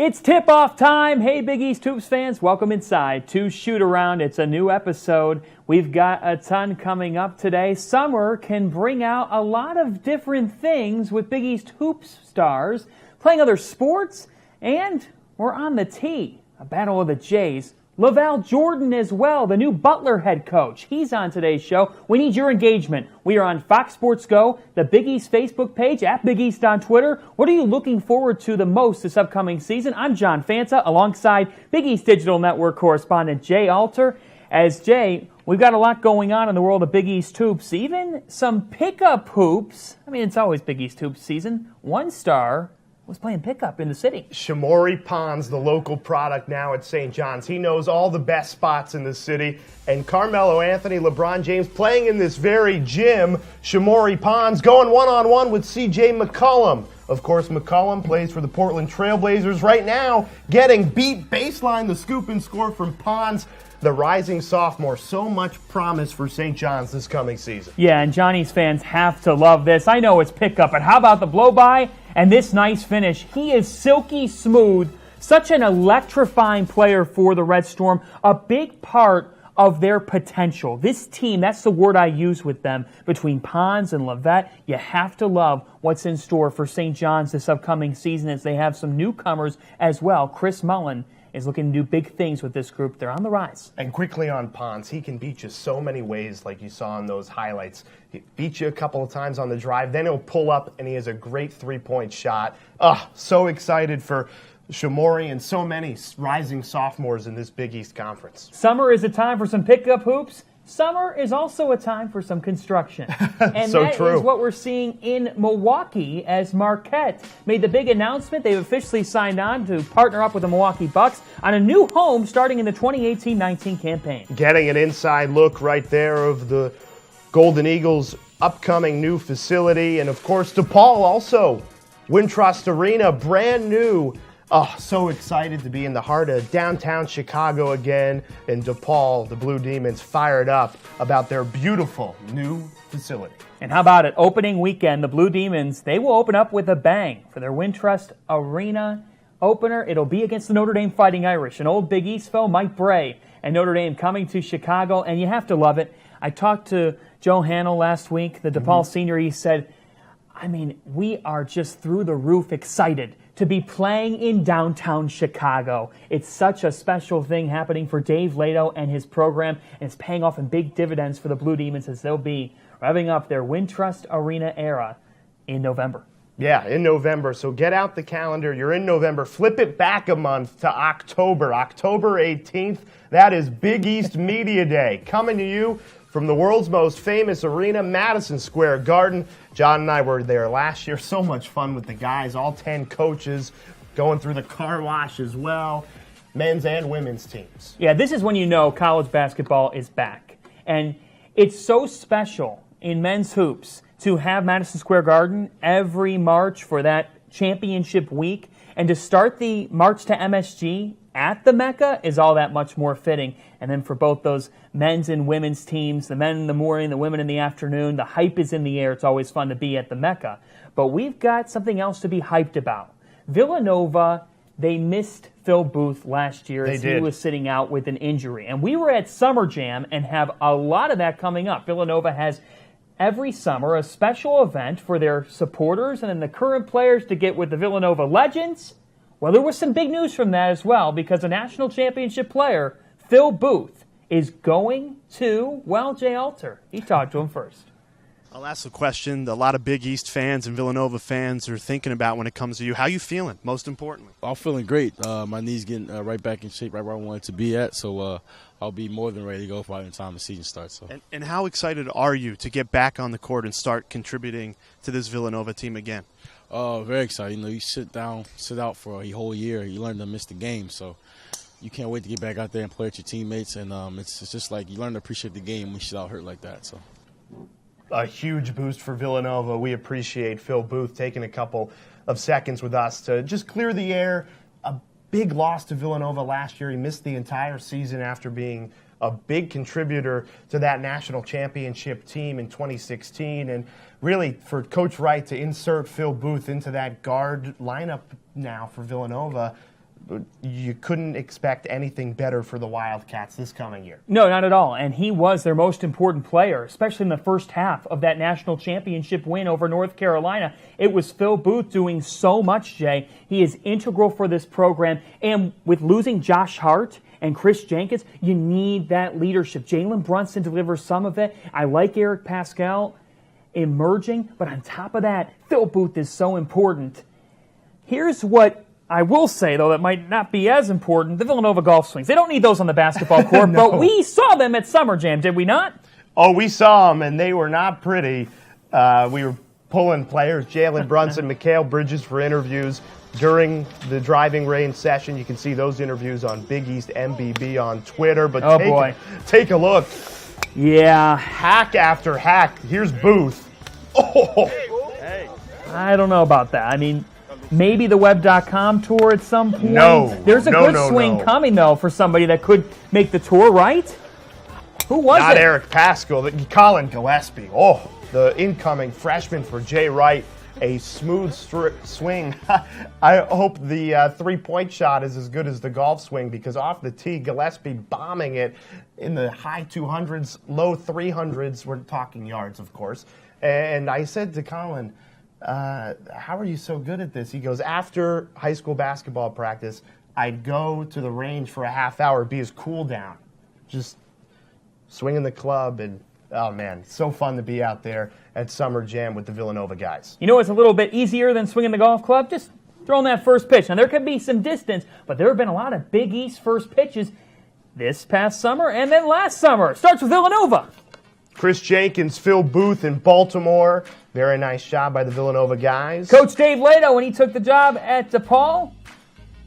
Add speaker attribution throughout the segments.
Speaker 1: It's tip-off time. Hey, Big East Hoops fans, welcome inside to Shootaround. It's a new episode. We've got a ton coming up today. Summer can bring out a lot of different things with Big East Hoops stars playing other sports, and we're on the tee. A battle of the Jays. LaVall Jordan as well, the new Butler head coach. He's on today's show. We need your engagement. We are on Fox Sports Go, the Big East Facebook page, at Big East on Twitter. What are you looking forward to the most this upcoming season? I'm John Fanta, alongside Big East Digital Network correspondent Jay Alter. As Jay, we've got a lot going on in the world of Big East hoops, even some pickup hoops. I mean, it's always Big East hoops season. One star was playing pickup in the city.
Speaker 2: Shamori Pons, the local product now at St. John's. He knows all the best spots in the city. And Carmelo Anthony, LeBron James playing in this very gym. Shamori Pons going one-on-one with C.J. McCollum. Of course, McCollum plays for the Portland Trailblazers right now, getting beat baseline, the scoop and score from Pons, the rising sophomore. So much promise for St. John's this coming season.
Speaker 1: Yeah, and Johnny's fans have to love this. I know it's pickup, but how about the blow-by and this nice finish? He is silky smooth, such an electrifying player for the Red Storm, a big part of their potential. This team, that's the word I use with them, between Pons and Levette, you have to love what's in store for St. John's this upcoming season as they have some newcomers as well. Chris Mullen is looking to do big things with this group. They're on the rise.
Speaker 2: And quickly on Pons, he can beat you so many ways like you saw in those highlights. He beat you a couple of times on the drive, then he'll pull up and he has a great three-point shot. So excited for Shamori and so many rising sophomores in this Big East Conference.
Speaker 1: Summer is a time for some pickup hoops. Summer is also a time for some construction. And
Speaker 2: so
Speaker 1: that
Speaker 2: true.
Speaker 1: is what we're seeing in Milwaukee as Marquette made the big announcement. They've officially signed on to partner up with the Milwaukee Bucks on a new home starting in the 2018-19 campaign.
Speaker 2: Getting an inside look right there of the Golden Eagles' upcoming new facility. And, of course, DePaul also. Wintrust Arena, brand new. So excited to be in the heart of downtown Chicago again. And DePaul, the Blue Demons, fired up about their beautiful new facility.
Speaker 1: And how about it? Opening weekend, the Blue Demons, they will open up with a bang for their Wintrust Arena opener. It'll be against the Notre Dame Fighting Irish, an old Big East foe, Mike Bray, and Notre Dame coming to Chicago. And you have to love it. I talked to Joe Hannell last week, the DePaul senior. He said, I mean, we are just through the roof excited to be playing in downtown Chicago. It's such a special thing happening for Dave Lato and his program, and it's paying off in big dividends for the Blue Demons as they'll be revving up their Wintrust Arena era in November.
Speaker 2: Yeah, in November. So get out the calendar. You're in November. Flip it back a month to October. October 18th. That is Big East Media Day. Coming to you from the world's most famous arena, Madison Square Garden. John and I were there last year. So much fun with the guys, all 10 coaches, going through the car wash as well, men's and women's teams.
Speaker 1: Yeah, this is when you know college basketball is back. And it's so special in men's hoops to have Madison Square Garden every March for that championship week. And to start the March to MSG at the Mecca is all that much more fitting. And then for both those men's and women's teams, the men in the morning, the women in the afternoon, the hype is in the air. It's always fun to be at the Mecca. But we've got something else to be hyped about. Villanova, they missed Phil Booth last year as he was sitting out with an injury. And we were at Summer Jam and have a lot of that coming up. Villanova has every summer a special event for their supporters and then the current players to get with the Villanova legends. Well, there was some big news from that as well because a national championship player, Phil Booth, is going to, well, Jay Alter. He talked to him first.
Speaker 3: I'll ask the question that a lot of Big East fans and Villanova fans are thinking about when it comes to you. How you feeling, most importantly?
Speaker 4: I'm feeling great. My knee's getting right back in shape, right where I want it to be at. So I'll be more than ready to go by the time the season starts. So.
Speaker 3: And how excited are you to get back on the court and start contributing to this Villanova team again?
Speaker 4: Very excited. You know, you sit out for a whole year. You learn to miss the game. So you can't wait to get back out there and play with your teammates. And it's just like you learn to appreciate the game when you sit out hurt like that. So.
Speaker 2: A huge boost for Villanova. We appreciate Phil Booth taking a couple of seconds with us to just clear the air. A big loss to Villanova last year. He missed the entire season after being a big contributor to that national championship team in 2016. And really, for Coach Wright to insert Phil Booth into that guard lineup now for Villanova, you couldn't expect anything better for the Wildcats this coming year.
Speaker 1: No, not at all. And he was their most important player, especially in the first half of that national championship win over North Carolina. It was Phil Booth doing so much, Jay. He is integral for this program. And with losing Josh Hart and Chris Jenkins, you need that leadership. Jalen Brunson delivers some of it. I like Eric Pascal emerging, but on top of that, Phil Booth is so important. Here's what I will say, though, that might not be as important, the Villanova golf swings. They don't need those on the basketball court,
Speaker 2: No.
Speaker 1: but we saw them at Summer Jam, did we not?
Speaker 2: Oh, we saw them, and they were not pretty. We were pulling players, Jalen Brunson, Mikal Bridges, for interviews during the driving range session. You can see those interviews on Big East MBB on Twitter. But take a look.
Speaker 1: Yeah.
Speaker 2: Hack after hack. Here's Booth. Oh.
Speaker 3: Hey.
Speaker 1: I don't know about that. I mean, maybe the web.com tour at some point.
Speaker 2: No.
Speaker 1: There's a good swing coming, though, for somebody that could make the tour, right? Who was it?
Speaker 2: Not Eric Pascal. Colin Gillespie. Oh, the incoming freshman for Jay Wright. A smooth swing. I hope the three-point shot is as good as the golf swing, because off the tee, Gillespie bombing it in the high 200s, low 300s. We're talking yards, of course. And I said to Colin, how are you so good at this? He goes, after high school basketball practice, I'd go to the range for a half hour, be his cool down, just swinging the club. And oh man, so fun to be out there at Summer Jam with the Villanova guys.
Speaker 1: You know, it's a little bit easier than swinging the golf club, just throwing that first pitch. Now, there could be some distance, but there have been a lot of Big East first pitches this past summer and then last summer. Starts with Villanova.
Speaker 2: Chris Jenkins, Phil Booth in Baltimore. Very nice job by the Villanova guys.
Speaker 1: Coach Dave Lato, when he took the job at DePaul,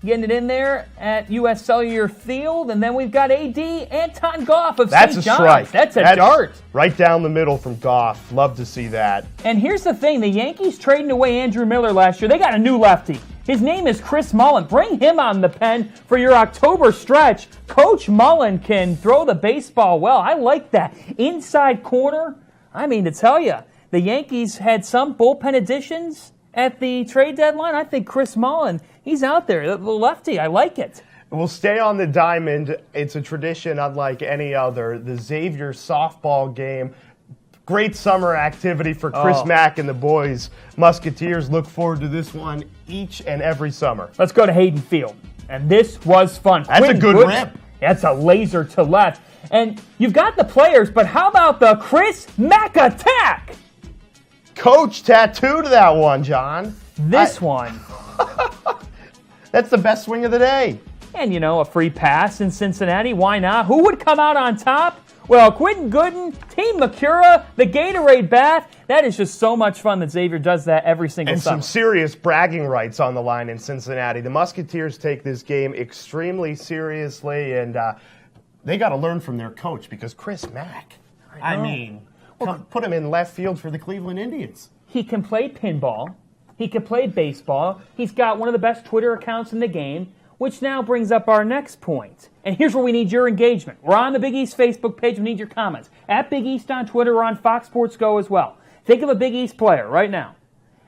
Speaker 1: getting it in there at U.S. Cellular Field. And then we've got A.D. Anton Goff of
Speaker 2: That's
Speaker 1: St.
Speaker 2: a
Speaker 1: John's.
Speaker 2: strike.
Speaker 1: That's a dart.
Speaker 2: Right down the middle from Goff. Love to see that.
Speaker 1: And here's the thing. The Yankees trading away Andrew Miller last year. They got a new lefty. His name is Chris Mullin. Bring him on the pen for your October stretch. Coach Mullin can throw the baseball well. I like that. Inside corner. I mean, to tell you, the Yankees had some bullpen additions at the trade deadline. I think Chris Mullin, he's out there. The lefty, I like it.
Speaker 2: We'll stay on the diamond. It's a tradition unlike any other. The Xavier softball game. Great summer activity for Chris Mack and the boys. Musketeers look forward to this one each and every summer.
Speaker 1: Let's go to Hayden Field. And this was fun.
Speaker 2: That's a good rip.
Speaker 1: That's a laser to left. And you've got the players, but how about the Chris Mack attack?
Speaker 2: Coach tattooed that one, John.
Speaker 1: This one.
Speaker 2: That's the best swing of the day.
Speaker 1: And, you know, a free pass in Cincinnati. Why not? Who would come out on top? Well, Quentin Gooden, Team Macura, the Gatorade bath. That is just so much fun that Xavier does that every single summer.
Speaker 2: And some serious bragging rights on the line in Cincinnati. The Musketeers take this game extremely seriously, and they got to learn from their coach, because Chris Mack, I mean, put him in left field for the Cleveland Indians.
Speaker 1: He can play pinball. He can play baseball. He's got one of the best Twitter accounts in the game, which now brings up our next point. And here's where we need your engagement. We're on the Big East Facebook page. We need your comments. At Big East on Twitter or on Fox Sports Go as well. Think of a Big East player right now.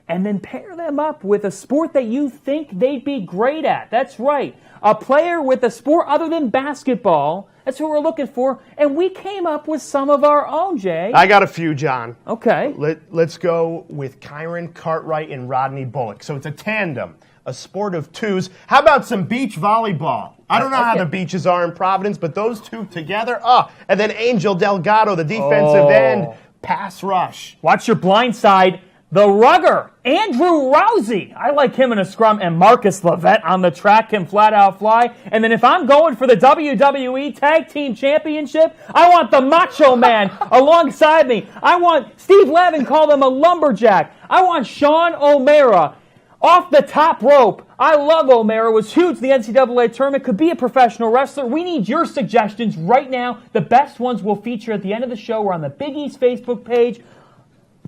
Speaker 1: And then pair them up with a sport that you think they'd be great at. That's right. A player with a sport other than basketball. That's what we're looking for. And we came up with some of our own, Jay.
Speaker 2: I got a few, John.
Speaker 1: Okay.
Speaker 2: Let's go with Kyron Cartwright and Rodney Bullock. So it's a tandem, a sport of twos. How about some beach volleyball? I don't know how the beaches are in Providence, but those two together, and then Angel Delgado, the defensive end, pass rush.
Speaker 1: Watch your blind side. The rugger, Andrew Rousey. I like him in a scrum. And Marcus Levette on the track can flat out fly. And then if I'm going for the WWE Tag Team Championship, I want the Macho Man alongside me. I want Steve Levin, called him a lumberjack. I want Sean O'Mara off the top rope. I love O'Mara. Was huge in the NCAA tournament. Could be a professional wrestler. We need your suggestions right now. The best ones we'll feature at the end of the show. We're on the Big East Facebook page.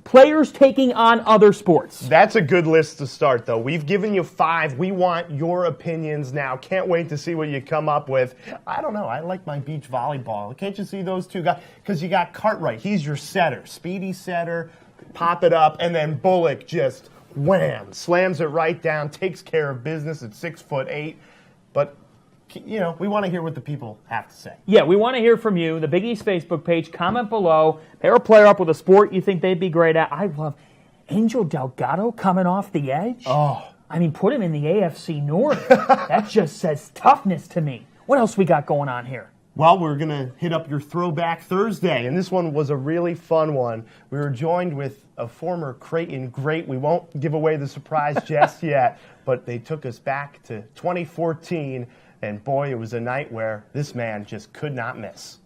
Speaker 1: Players taking on other sports.
Speaker 2: That's a good list to start, though. We've given you 5. We want your opinions now. Can't wait to see what you come up with. I don't know. I like my beach volleyball. Can't you see those two guys? Because you got Cartwright. He's your setter. Speedy setter. Pop it up. And then Bullock just wham. Slams it right down. Takes care of business at 6'8". but we want to hear what the people have to say.
Speaker 1: Yeah, we want to hear from you. The Big East Facebook page, comment below. Pair a player up with a sport you think they'd be great at. I love Angel Delgado coming off the edge.
Speaker 2: Oh.
Speaker 1: I mean, put him in the AFC North. That just says toughness to me. What else we got going on here?
Speaker 2: Well, we're going to hit up your Throwback Thursday, and this one was a really fun one. We were joined with a former Creighton great. We won't give away the surprise just yet, but they took us back to 2014, and boy, it was a night where this man just could not miss.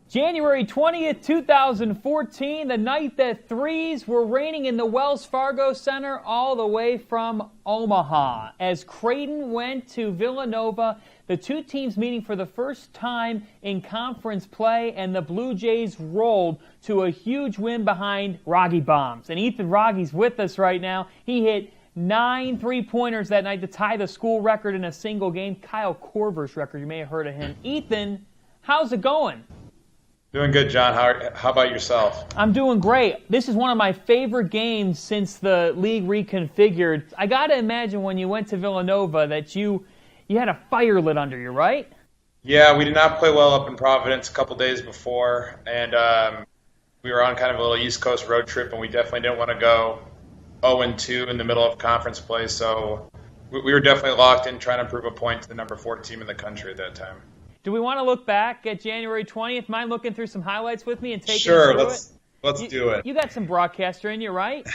Speaker 1: January 20th, 2014, the night that threes were raining in the Wells Fargo Center all the way from Omaha. As Creighton went to Villanova, the two teams meeting for the first time in conference play, and the Bluejays rolled to a huge win behind Wragge bombs. And Ethan Wragge's with us right now. He hit 9 three-pointers that night to tie the school record in a single game, Kyle Korver's record. You may have heard of him. Ethan, how's it going?
Speaker 5: Doing good, John. How about yourself?
Speaker 1: I'm doing great. This is one of my favorite games since the league reconfigured. I got to imagine when you went to Villanova that you had a fire lit under you, right?
Speaker 5: Yeah, we did not play well up in Providence a couple days before, and we were on kind of a little East Coast road trip, and we definitely didn't want to go 0-2 in the middle of conference play, so we were definitely locked in trying to prove a point to the number 4 team in the country at that time.
Speaker 1: Do we want to look back at January 20th? Mind looking through some highlights with me and taking
Speaker 5: Sure,
Speaker 1: through it?
Speaker 5: Let's do it.
Speaker 1: You got some broadcaster in you, right?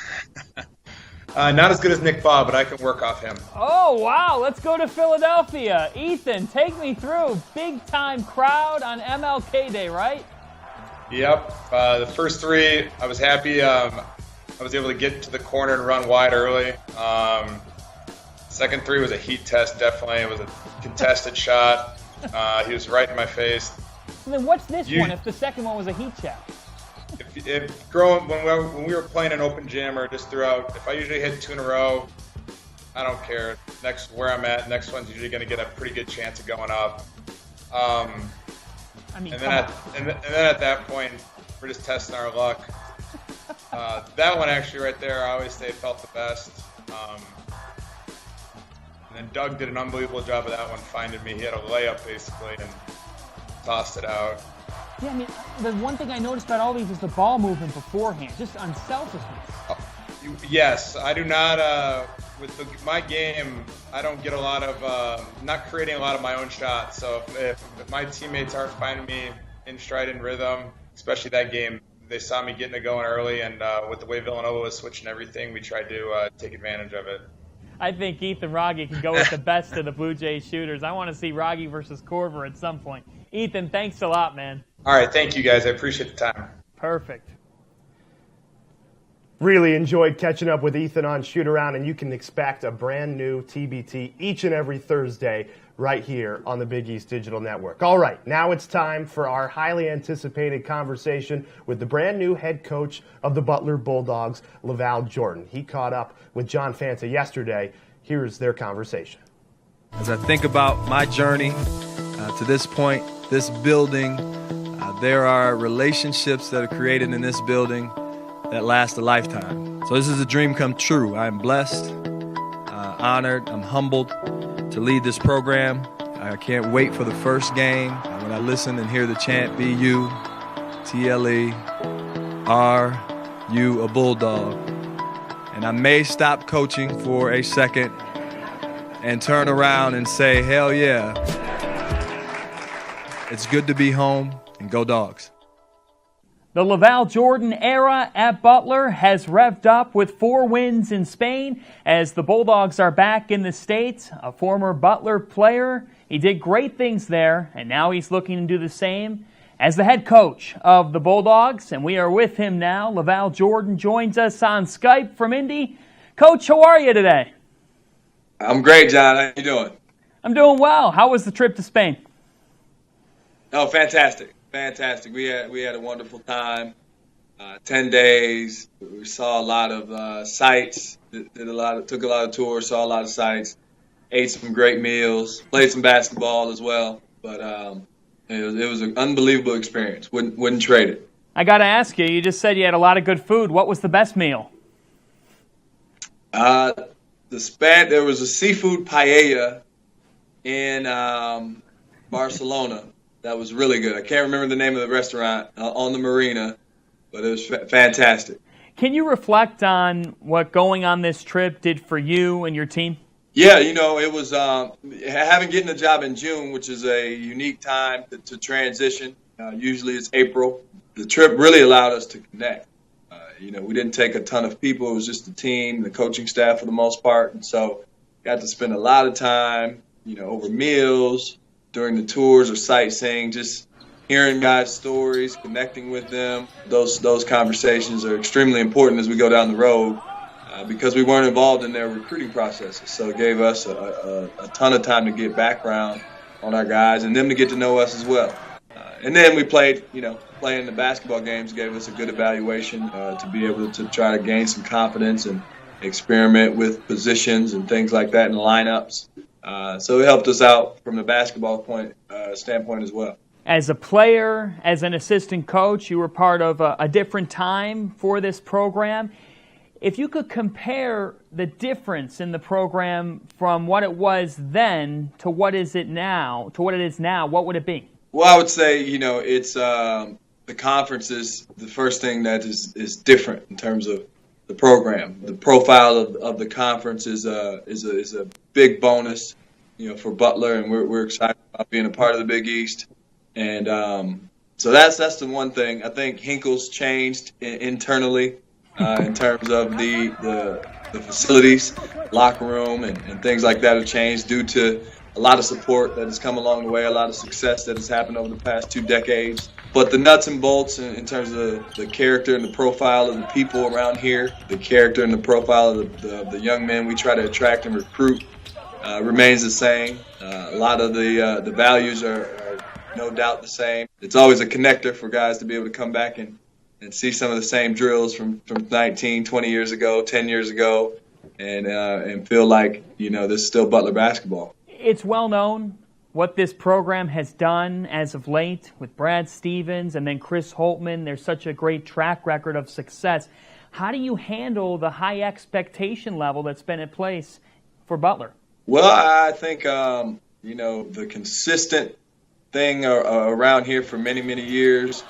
Speaker 5: Not as good as Nick Baugh, but I can work off him.
Speaker 1: Oh, wow. Let's go to Philadelphia. Ethan, take me through. Big-time crowd on MLK Day, right?
Speaker 5: Yep. The first three, I was happy. I was able to get to the corner and run wide early. Second three was a heat test, definitely. It was a contested shot. He was right in my face.
Speaker 1: And then what's this one if the second one was a heat check?
Speaker 5: When we were playing an open gym or just throughout, if I usually hit 2 in a row, I don't care. Next one usually going to get a pretty good chance of going up. And then at that point, we're just testing our luck. That one actually right there, I always say felt the best. And then Doug did an unbelievable job of that one, finding me. He had a layup basically and tossed it out.
Speaker 1: Yeah, I mean, the one thing I noticed about all these is the ball movement beforehand, just unselfishness.
Speaker 5: Yes, I do not. With my game, I don't get a lot of, not creating a lot of my own shots. So if my teammates aren't finding me in stride and rhythm, especially that game, they saw me getting it going early, and with the way Villanova was switching everything, we tried to take advantage of it.
Speaker 1: I think Ethan Wragge can go with the best of the Bluejay shooters. I want to see Wragge versus Korver at some point. Ethan, thanks a lot, man.
Speaker 5: All right, thank you guys. I appreciate the time.
Speaker 1: Perfect.
Speaker 2: Really enjoyed catching up with Ethan on Shootaround, and you can expect a brand new TBT each and every Thursday right here on the Big East Digital Network. All right, now it's time for our highly anticipated conversation with the brand new head coach of the Butler Bulldogs, LaVall Jordan. He caught up with John Fanta yesterday. Here's their conversation.
Speaker 6: As I think about my journey to this point, this building, there are relationships that are created in this building that last a lifetime. So this is a dream come true. I'm blessed, honored, I'm humbled to lead this program. I can't wait for the first game. When I listen and hear the chant, BU, TLE, RU, a Bulldog. And I may stop coaching for a second and turn around and say, hell yeah. It's good to be home, and go Dogs.
Speaker 1: The LaVall Jordan era at Butler has revved up with 4 wins in Spain as the Bulldogs are back in the States. A former Butler player, he did great things there, and now he's looking to do the same as the head coach of the Bulldogs, and we are with him now. LaVall Jordan joins us on Skype from Indy. Coach, how are you today?
Speaker 7: I'm great, John. How you doing?
Speaker 1: I'm doing well. How was the trip to Spain?
Speaker 7: Oh, fantastic. Fantastic. We had a wonderful time. 10 days. We saw a lot of sights. Took a lot of tours. Saw a lot of sights. Ate some great meals. Played some basketball as well. But it was an unbelievable experience. Wouldn't trade it.
Speaker 1: I got to ask you. You just said you had a lot of good food. What was the best meal?
Speaker 7: There was a seafood paella in Barcelona that was really good. I can't remember the name of the restaurant on the marina, but it was fantastic.
Speaker 1: Can you reflect on what going on this trip did for you and your team?
Speaker 7: Yeah, it was having getting a job in June, which is a unique time to transition. Usually it's April. The trip really allowed us to connect. We didn't take a ton of people. It was just the team, the coaching staff for the most part. And so got to spend a lot of time, over meals, during the tours or sightseeing, just hearing guys' stories, connecting with them. Those conversations are extremely important as we go down the road because we weren't involved in their recruiting processes. So it gave us a ton of time to get background on our guys and them to get to know us as well. And then we playing the basketball games gave us a good evaluation to be able to try to gain some confidence and experiment with positions and things like that in lineups. So it helped us out from the basketball standpoint as well.
Speaker 1: As a player, as an assistant coach, you were part of a different time for this program. If you could compare the difference in the program from what it was then to what is it now, what would it be?
Speaker 7: Well, I would say, it's the conference is the first thing that is different in terms of the program. The profile of the conference is a big bonus, for Butler, and we're excited about being a part of the Big East. And so that's the one thing. I think Hinkle's changed internally in terms of the facilities, locker room, and things like that have changed due to a lot of support that has come along the way, a lot of success that has happened over the past 2 decades. But the nuts and bolts in terms of the character and the profile of the people around here, the character and the profile of the young men we try to attract and recruit remains the same. A lot of the values are no doubt the same. It's always a connector for guys to be able to come back and see some of the same drills from 19, 20 years ago, 10 years ago, and feel like, this is still Butler basketball.
Speaker 1: It's well known what this program has done as of late with Brad Stevens and then Chris Holtman. There's such a great track record of success. How do you handle the high expectation level that's been in place for Butler?
Speaker 7: Well, I think, the consistent thing around here for many, many years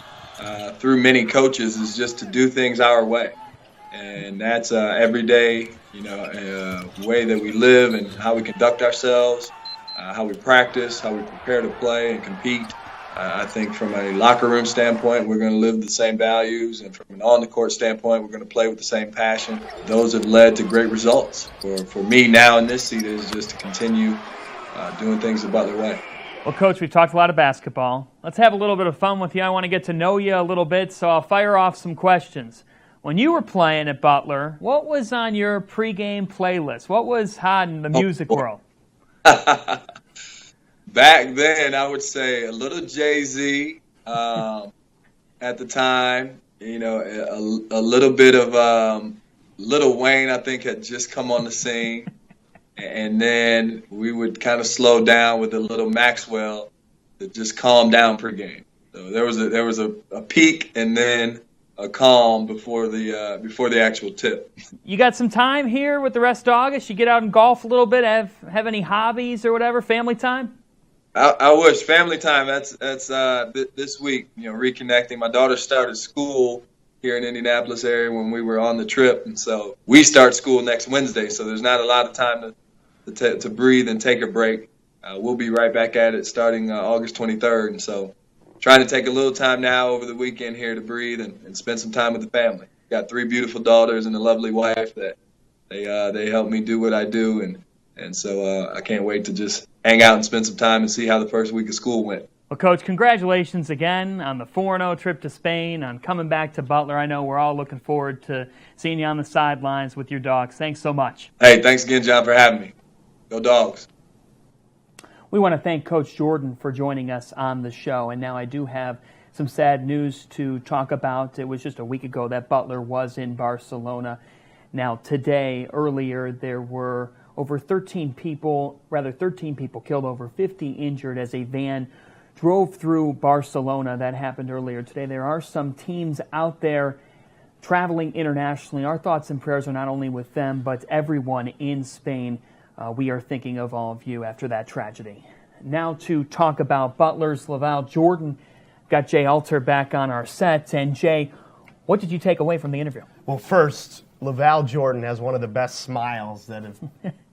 Speaker 7: through many coaches is just to do things our way. And that's every day, way that we live and how we conduct ourselves, how we practice, how we prepare to play and compete. I think from a locker room standpoint, we're going to live the same values. And from an on-the-court standpoint, we're going to play with the same passion. Those have led to great results. For me now in this seat is just to continue doing things the Butler way.
Speaker 1: Well, Coach, we've talked a lot of basketball. Let's have a little bit of fun with you. I want to get to know you a little bit, so I'll fire off some questions. When you were playing at Butler, what was on your pregame playlist? What was hot in the music world?
Speaker 7: Back then, I would say a little Jay-Z at the time. A little bit of Lil Wayne, I think, had just come on the scene. And then we would kind of slow down with a little Maxwell to just calm down pregame. So there was a peak and then a calm before the actual tip. You
Speaker 1: got some time here with the rest of August? You get out and golf a little bit? Have any hobbies or whatever? Family time?
Speaker 7: I wish. Family time. That's this week. Reconnecting. My daughter started school here in Indianapolis area when we were on the trip, and so we start school next Wednesday. So there's not a lot of time to breathe and take a break. We'll be right back at it starting August 23rd, and so trying to take a little time now over the weekend here to breathe and spend some time with the family. Got 3 beautiful daughters and a lovely wife that they help me do what I do, and so I can't wait to just hang out and spend some time and see how the first week of school went.
Speaker 1: Well, Coach, congratulations again on the 4-0 trip to Spain, on coming back to Butler. I know we're all looking forward to seeing you on the sidelines with your dogs. Thanks so much.
Speaker 7: Hey, thanks again, John, for having me. Go Dogs.
Speaker 1: We want to thank Coach Jordan for joining us on the show. And now I do have some sad news to talk about. It was just a week ago that Butler was in Barcelona. Now today, earlier, there were over 13 people killed, over 50 injured as a van drove through Barcelona. That happened earlier today. There are some teams out there traveling internationally. Our thoughts and prayers are not only with them, but everyone in Spain we are thinking of all of you after that tragedy. Now to talk about Butler's LaVall Jordan. Got Jay Alter back on our set. And Jay, what did you take away from the interview?
Speaker 2: Well, first, LaVall Jordan has one of the best smiles that have,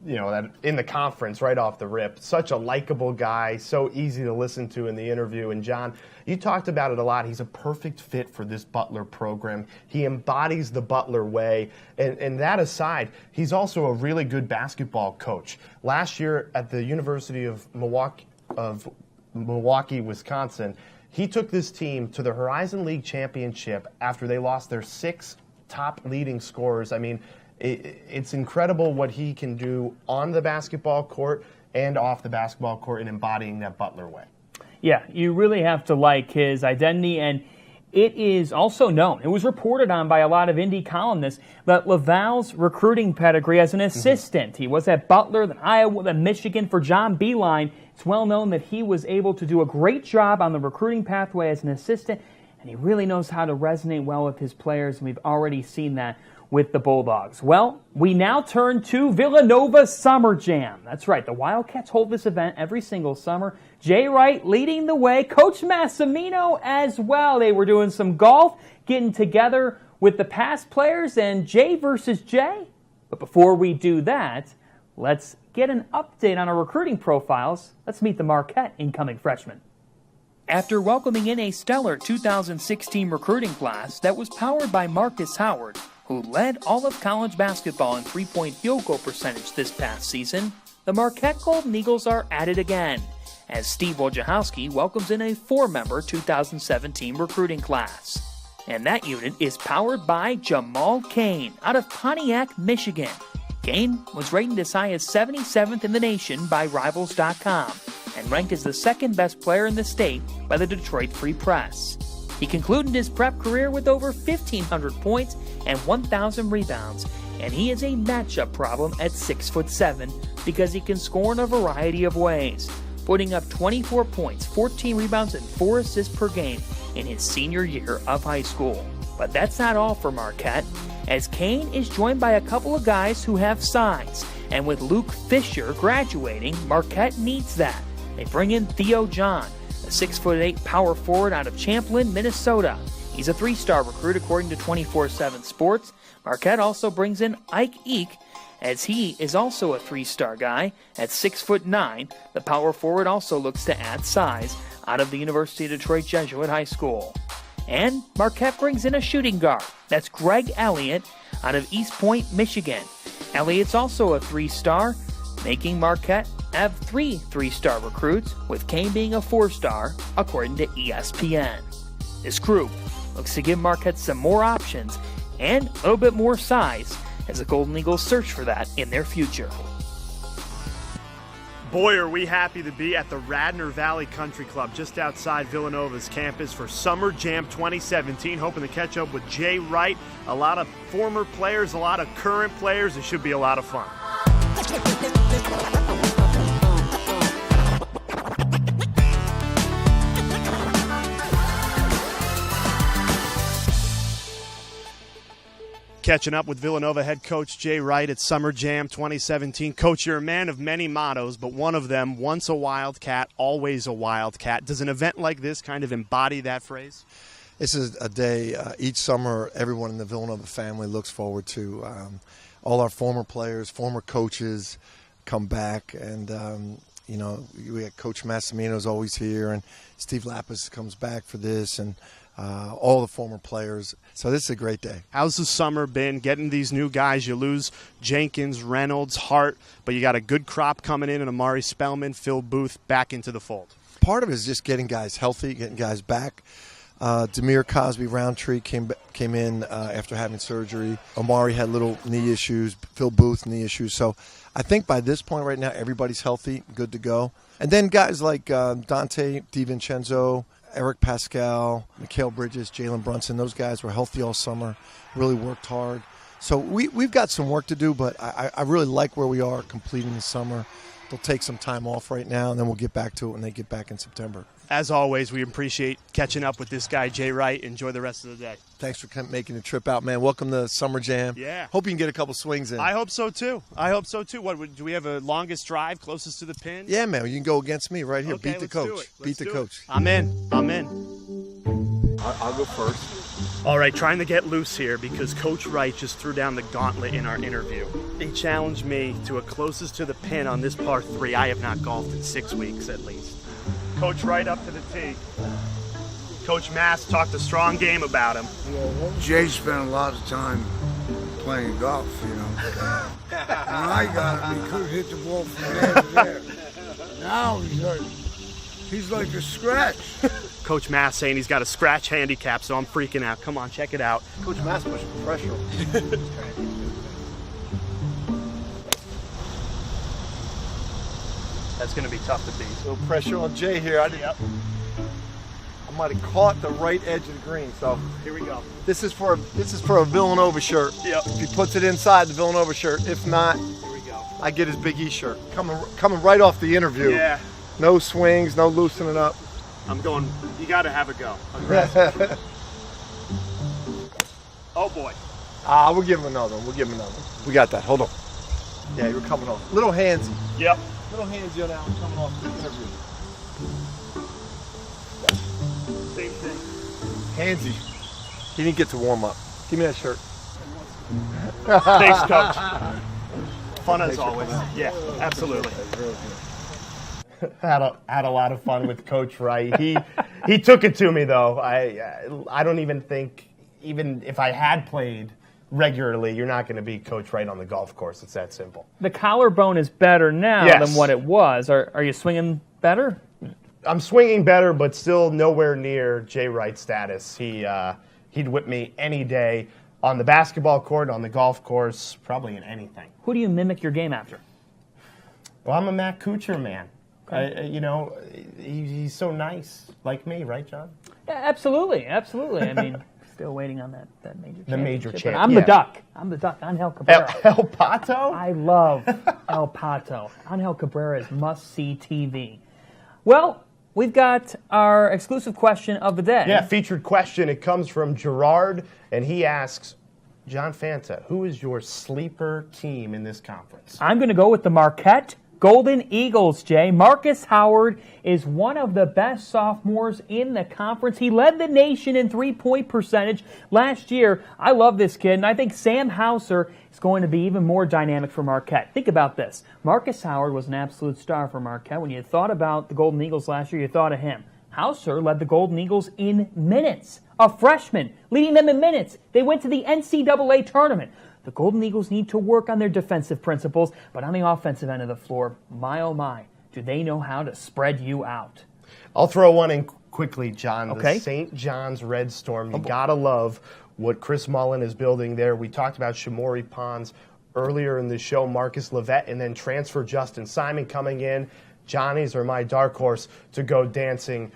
Speaker 2: that in the conference right off the rip. Such a likable guy, so easy to listen to in the interview. And John, you talked about it a lot. He's a perfect fit for this Butler program. He embodies the Butler way. And that aside, he's also a really good basketball coach. Last year at the University of Milwaukee, Wisconsin, he took this team to the Horizon League Championship after they lost their 6 top leading scorers. I mean, it's incredible what he can do on the basketball court and off the basketball court in embodying that Butler way.
Speaker 1: Yeah, you really have to like his identity, and it is also known, it was reported on by a lot of indie columnists, that LaVall's recruiting pedigree as an assistant. He was at Butler, then Iowa, then Michigan for John Beilein. It's well known that he was able to do a great job on the recruiting pathway as an assistant, and he really knows how to resonate well with his players, and we've already seen that with the Bulldogs. Well, we now turn to Villanova Summer Jam. That's right, the Wildcats hold this event every single summer. Jay Wright leading the way, Coach Massimino as well. They were doing some golf, getting together with the past players, and Jay versus Jay. But before we do that, let's get an update on our recruiting profiles. Let's meet the Marquette incoming freshmen. After welcoming in a stellar 2016 recruiting class that was powered by Marcus Howard, who led all of college basketball in three-point field goal percentage this past season, the Marquette Golden Eagles are at it again, as Steve Wojciechowski welcomes in a 4-member 2017 recruiting class. And that unit is powered by Jamal Cain out of Pontiac, Michigan. Cain was rated as high as 77th in the nation by Rivals.com and ranked as the second best player in the state by the Detroit Free Press. He concluded his prep career with over 1,500 points and 1,000 rebounds, and he is a matchup problem at 6'7" because he can score in a variety of ways, putting up 24 points, 14 rebounds, and 4 assists per game in his senior year of high school. But that's not all for Marquette, as Cain is joined by a couple of guys who have size, and with Luke Fisher graduating, Marquette needs that. They bring in Theo John, a 6'8" power forward out of Champlin, Minnesota. He's a 3-star recruit according to 24/7 Sports. Marquette also brings in Ike Eek, as he is also a 3-star guy at 6'9". The power forward also looks to add size out of the University of Detroit Jesuit High School. And Marquette brings in a shooting guard. That's Greg Elliott out of East Point, Michigan. Elliott's also a 3-star, making Marquette have 3 3-star recruits, with Cain being a 4-star, according to ESPN. This group looks to give Marquette some more options and a little bit more size as the Golden Eagles search for that in their future.
Speaker 3: Boy, are we happy to be at the Radnor Valley Country Club just outside Villanova's campus for Summer Jam 2017. Hoping to catch up with Jay Wright, a lot of former players, a lot of current players. It should be a lot of fun. Catching up with Villanova head coach Jay Wright at Summer Jam 2017. Coach, you're a man of many mottos, but one of them, once a Wildcat, always a Wildcat. Does an event like this kind of embody that phrase?
Speaker 8: This is a day each summer everyone in the Villanova family looks forward to. All our former players, former coaches come back, and we had Coach Massimino's always here, and Steve Lapis comes back for this, and all the former players. So this is a great day.
Speaker 3: How's the summer been getting these new guys? You lose Jenkins, Reynolds, Hart, but you got a good crop coming in, and Amari Spellman, Phil Booth back into the fold.
Speaker 8: Part of it is just getting guys healthy, getting guys back. Demir Cosby Roundtree came in after having surgery. Amari had little knee issues. Phil Booth knee issues. So I think by this point right now, everybody's healthy, good to go. And then guys like Dante DiVincenzo, Eric Pascal, Mikhail Bridges, Jalen Brunson, those guys were healthy all summer, really worked hard. So we've got some work to do, but I really like where we are completing the summer. They'll take some time off right now, and then we'll get back to it when they get back in September.
Speaker 3: as always, we appreciate catching up with this guy, Jay Wright. Enjoy the rest of the day.
Speaker 8: Thanks for making the trip out, man. Welcome to Summer Jam.
Speaker 3: Yeah.
Speaker 8: Hope you can get a couple swings in.
Speaker 3: I hope so, too. What, do we have a longest drive closest to the pin?
Speaker 8: Yeah, man. You can go against me right here.
Speaker 3: Okay,
Speaker 8: Beat the
Speaker 3: let's do
Speaker 8: coach.
Speaker 3: it.
Speaker 8: Beat the coach.
Speaker 3: I'm in.
Speaker 9: I'll go first.
Speaker 3: All right, trying to get loose here because Coach Wright just threw down the gauntlet in our interview. He challenged me to a closest to the pin on this par 3. I have not golfed in 6 weeks at least. Coach Wright up to the tee. Coach Mass talked a strong game about him.
Speaker 9: Jay spent a lot of time playing golf, you know. When I got him, he could hit the ball from there to there. Now he's like a scratch.
Speaker 3: Coach Mass saying he's got a scratch handicap, so I'm freaking out. Come on, check it out.
Speaker 8: Coach Mass pushing pressure.
Speaker 3: That's going to be tough to beat.
Speaker 8: A little pressure on Jay here. I might have caught the right edge of the green. So
Speaker 3: Here we go.
Speaker 8: this is for a Villanova shirt.
Speaker 3: Yep.
Speaker 8: If he puts it inside the Villanova shirt, if not,
Speaker 3: Here we go.
Speaker 8: I get his Big E shirt. Coming right off the interview.
Speaker 3: Yeah,
Speaker 8: No swings, no loosening up.
Speaker 3: I'm going. You got to have a go. Aggressive. Oh, boy.
Speaker 8: We'll give him another one. We got that. Hold on. Yeah, you're coming off. Little handsy.
Speaker 3: Yep.
Speaker 8: Little handsy on that one coming off the interview.
Speaker 3: Same thing.
Speaker 8: Handsy. He didn't get to warm up. Give me that shirt.
Speaker 3: Thanks, Coach. Fun as always. Yeah, absolutely.
Speaker 2: Had a lot of fun with Coach Wright. He took it to me though. I don't even think, even if I had played regularly, you're not going to beat Coach Wright on the golf course. It's that simple.
Speaker 1: The collarbone is better now
Speaker 2: Yes.
Speaker 1: than what it was. Are you swinging better?
Speaker 2: I'm swinging better, but still nowhere near Jay Wright's status. He'd whip me any day on the basketball court, on the golf course, probably in anything.
Speaker 1: Who do you mimic your game after?
Speaker 2: Well, I'm a Matt Kuchar man. He's so nice, like me, right, John?
Speaker 1: Yeah, absolutely. I mean, still waiting on that major championship.
Speaker 2: The major
Speaker 1: But
Speaker 2: champ.
Speaker 1: I'm the duck. Angel Cabrera.
Speaker 2: El Pato?
Speaker 1: I love El Pato. Angel Cabrera is must-see TV. Well, we've got our exclusive question of the day.
Speaker 2: Yeah, featured question. It comes from Gerard, and he asks, John Fanta, who is your sleeper team in this conference?
Speaker 1: I'm going to go with the Marquette Golden Eagles, Jay. Marcus Howard is one of the best sophomores in the conference. He led the nation in three-point percentage last year. I love this kid, and I think Sam Hauser is going to be even more dynamic for Marquette. Think about this. Marcus Howard was an absolute star for Marquette. When you thought about the Golden Eagles last year, you thought of him. Hauser led the Golden Eagles in minutes. A freshman, leading them in minutes. They went to the NCAA tournament. The Golden Eagles need to work on their defensive principles, but on the offensive end of the floor, my oh my, do they know how to spread you out.
Speaker 2: I'll throw one in quickly, John.
Speaker 1: Okay.
Speaker 2: The St. John's Red Storm. You gotta love what Chris Mullen is building there. We talked about Shamori Pons earlier in the show, Marcus Levette, and then transfer Justin Simon coming in. Johnnies are my dark horse to go dancing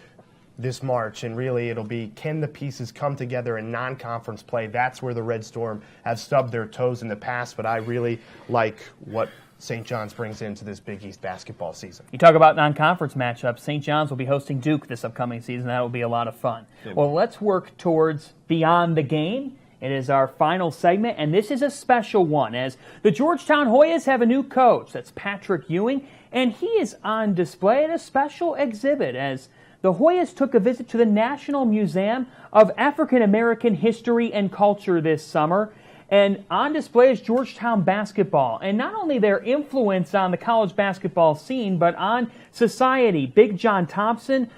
Speaker 2: this March, and really it'll be, can the pieces come together in non-conference play? That's where the Red Storm have stubbed their toes in the past, but I really like what St. John's brings into this Big East basketball season.
Speaker 1: You talk about non-conference matchups. St. John's will be hosting Duke this upcoming season. That will be a lot of fun. Well, let's work towards Beyond the Game. It is our final segment, and this is a special one, as the Georgetown Hoyas have a new coach. That's Patrick Ewing, and he is on display at a special exhibit as the Hoyas took a visit to the National Museum of African American History and Culture this summer. And on display is Georgetown basketball. And not only their influence on the college basketball scene, but on society. Big John Thompson,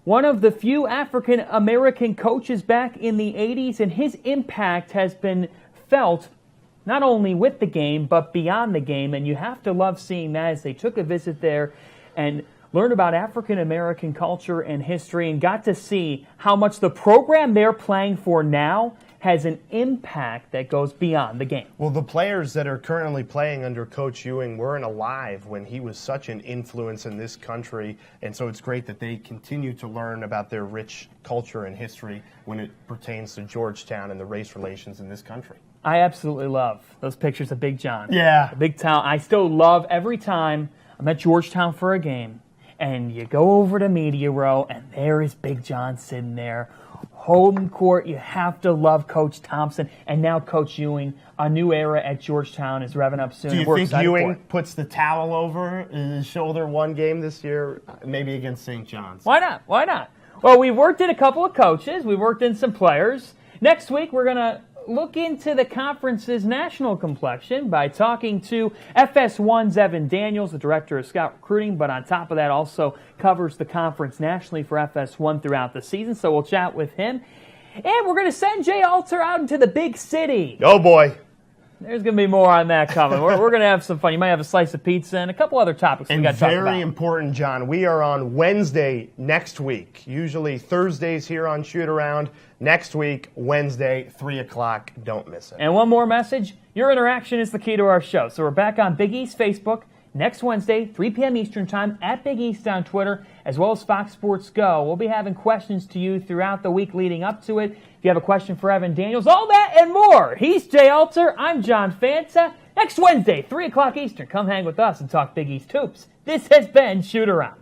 Speaker 1: one of the few African American coaches back in the 80s, and his impact has been felt not only with the game, but beyond the game. And you have to love seeing that as they took a visit there and learned about African American culture and history and got to see how much the program they're playing for now has an impact that goes beyond the game.
Speaker 2: Well, the players that are currently playing under Coach Ewing weren't alive when he was such an influence in this country, and so it's great that they continue to learn about their rich culture and history when it pertains to Georgetown and the race relations in this country.
Speaker 1: I absolutely love those pictures of Big John.
Speaker 2: Yeah.
Speaker 1: Big Town. I still love every time I'm at Georgetown for a game and you go over to Media Row, and there is Big John sitting there. Home court, you have to love Coach Thompson, and now Coach Ewing. A new era at Georgetown is revving up soon.
Speaker 2: Do you think Ewing puts the towel over his shoulder one game this year, maybe against St. John's?
Speaker 1: Why not? Why not? Well, we've worked in a couple of coaches. We've worked in some players. Next week, we're going to look into the conference's national complexion by talking to FS1's Evan Daniels, the director of scout recruiting, but on top of that also covers the conference nationally for FS1 throughout the season, so we'll chat with him. And we're going to send Jay Alter out into the big city.
Speaker 2: Oh, boy.
Speaker 1: There's going to be more on that coming. We're going to have some fun. You might have a slice of pizza and a couple other topics we got to talk about.
Speaker 2: Very important, John. We are on Wednesday next week. Usually Thursdays here on Shootaround. Next week, Wednesday, 3 o'clock. Don't miss it.
Speaker 1: And one more message. Your interaction is the key to our show. So we're back on Big East Facebook next Wednesday, 3 p.m. Eastern Time, at Big East on Twitter, as well as Fox Sports Go. We'll be having questions to you throughout the week leading up to it. If you have a question for Evan Daniels, all that and more. He's Jay Alter. I'm John Fanta. Next Wednesday, 3 o'clock Eastern, come hang with us and talk Big East hoops. This has been Shootaround.